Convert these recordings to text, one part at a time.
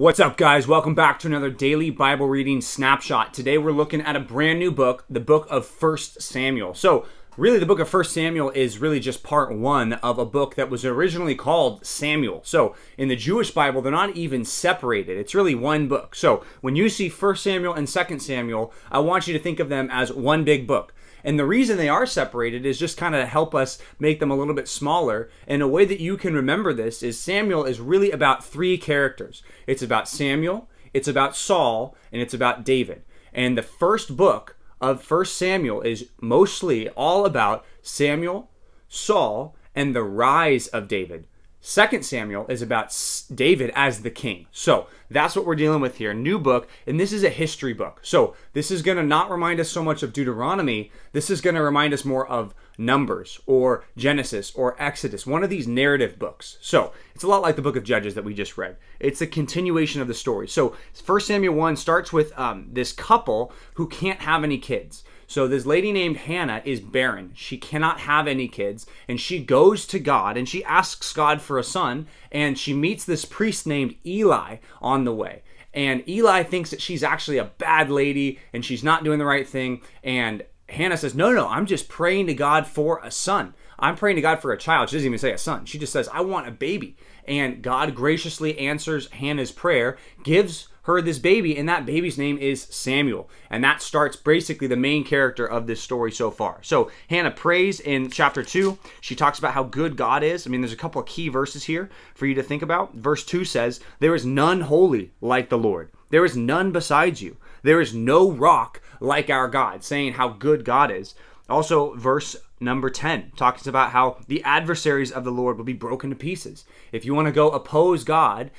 What's up, guys? Welcome back to another daily Bible reading snapshot. Today we're looking at a brand new book, the book of 1 Samuel. So really the book of 1 Samuel is really just part one of a book that was originally called Samuel. So in the Jewish Bible, they're not even separated. It's really one book. So when you see 1 Samuel and 2 Samuel, I want you to think of them as one big book. And the reason they are separated is just kind of to help us make them a little bit smaller. And a way that you can remember this is Samuel is really about three characters. It's about Samuel, it's about Saul, and it's about David. And the first book of 1 Samuel is mostly all about Samuel, Saul, and the rise of David. 2 Samuel is about David as the king. So that's what we're dealing with here. New book, and this is a history book. So this is going to not remind us so much of Deuteronomy. This is going to remind us more of Numbers or Genesis or Exodus, one of these narrative books. So it's a lot like the book of Judges that we just read. It's a continuation of the story. So 1 Samuel 1 starts with this couple who can't have any kids. So this lady named Hannah is barren. She cannot have any kids, and she goes to God, and she asks God for a son, and she meets this priest named Eli on the way. And Eli thinks that she's actually a bad lady, and she's not doing the right thing, and Hannah says, no, I'm just praying to God for a son. I'm praying to God for a child. She doesn't even say a son. She just says, I want a baby. And God graciously answers Hannah's prayer, gives her this baby, and that baby's name is Samuel. And that starts basically the main character of this story so far. So Hannah prays in chapter 2. She talks about how good God is. I mean, there's a couple of key verses here for you to think about. Verse 2 says, there is none holy like the Lord. There is none besides you. There is no rock like our God, saying how good God is. Also, verse number 10 talks about how the adversaries of the Lord will be broken to pieces. If you want to go oppose God,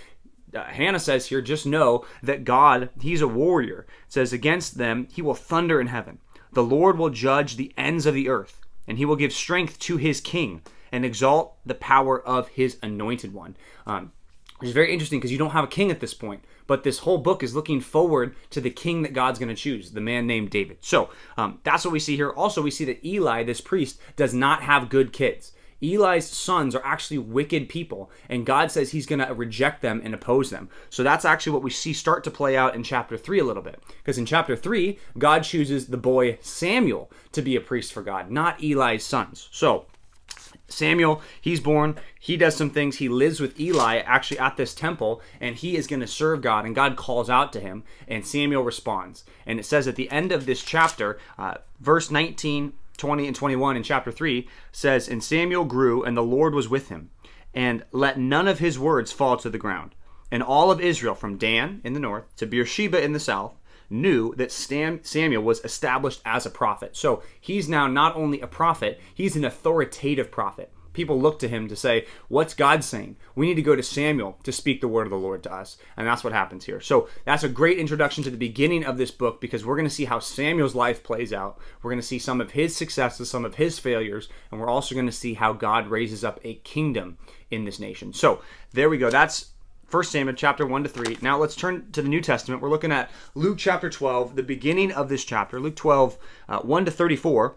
Hannah says here, just know that God, he's a warrior. It says, against them, he will thunder in heaven. The Lord will judge the ends of the earth, and he will give strength to his king and exalt the power of his anointed one. Which is very interesting because you don't have a king at this point, but this whole book is looking forward to the king that God's going to choose, the man named David. So that's what we see here. Also, we see that Eli, this priest, does not have good kids. Eli's sons are actually wicked people, and God says he's going to reject them and oppose them. So that's actually what we see start to play out in chapter 3 a little bit. Because in chapter 3, God chooses the boy Samuel to be a priest for God, not Eli's sons. So Samuel, he's born, he does some things, he lives with Eli actually at this temple, and he is going to serve God, and God calls out to him, and Samuel responds. And it says at the end of this chapter, verse 19, 20, and 21 in chapter 3 says, and Samuel grew, and the Lord was with him, and let none of his words fall to the ground. And all of Israel, from Dan in the north to Beersheba in the south, knew that Samuel was established as a prophet. So he's now not only a prophet, he's an authoritative prophet. People look to him to say, what's God saying? We need to go to Samuel to speak the word of the Lord to us. And that's what happens here. So that's a great introduction to the beginning of this book, because we're going to see how Samuel's life plays out. We're going to see some of his successes, some of his failures, and we're also going to see how God raises up a kingdom in this nation. So there we go. That's 1 Samuel chapter 1 to 3. Now let's turn to the New Testament. We're looking at Luke chapter 12, the beginning of this chapter, Luke 12, 1 to 34.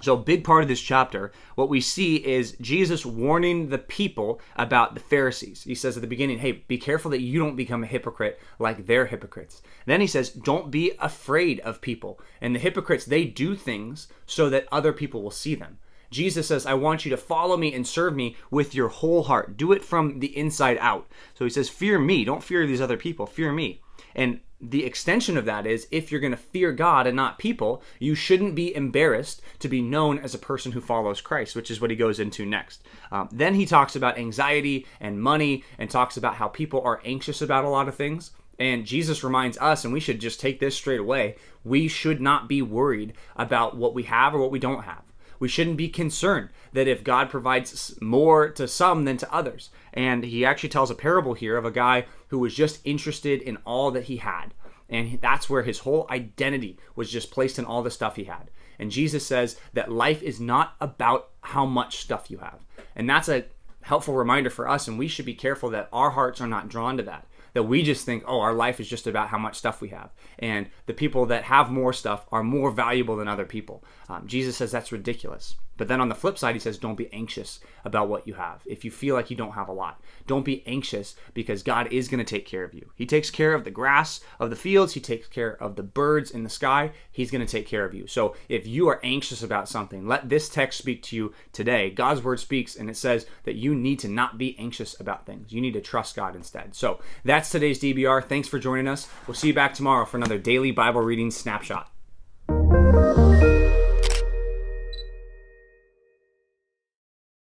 So a big part of this chapter, what we see is Jesus warning the people about the Pharisees. He says at the beginning, hey, be careful that you don't become a hypocrite like they're hypocrites. Then he says, don't be afraid of people. And the hypocrites, they do things so that other people will see them. Jesus says, I want you to follow me and serve me with your whole heart. Do it from the inside out. So he says, fear me. Don't fear these other people. Fear me. And the extension of that is, if you're going to fear God and not people, you shouldn't be embarrassed to be known as a person who follows Christ, which is what he goes into next. Then he talks about anxiety and money, and talks about how people are anxious about a lot of things. And Jesus reminds us, and we should just take this straight away, we should not be worried about what we have or what we don't have. We shouldn't be concerned that if God provides more to some than to others. And he actually tells a parable here of a guy who was just interested in all that he had. And that's where his whole identity was just placed in all the stuff he had. And Jesus says that life is not about how much stuff you have. And that's a helpful reminder for us, and we should be careful that our hearts are not drawn to that. That we just think, oh, our life is just about how much stuff we have. And the people that have more stuff are more valuable than other people. Jesus says that's ridiculous. But then on the flip side, he says, don't be anxious about what you have. If you feel like you don't have a lot, don't be anxious, because God is going to take care of you. He takes care of the grass of the fields. He takes care of the birds in the sky. He's going to take care of you. So if you are anxious about something, let this text speak to you today. God's word speaks, and it says that you need to not be anxious about things. You need to trust God instead. So that's today's DBR. Thanks for joining us. We'll see you back tomorrow for another daily Bible reading snapshot.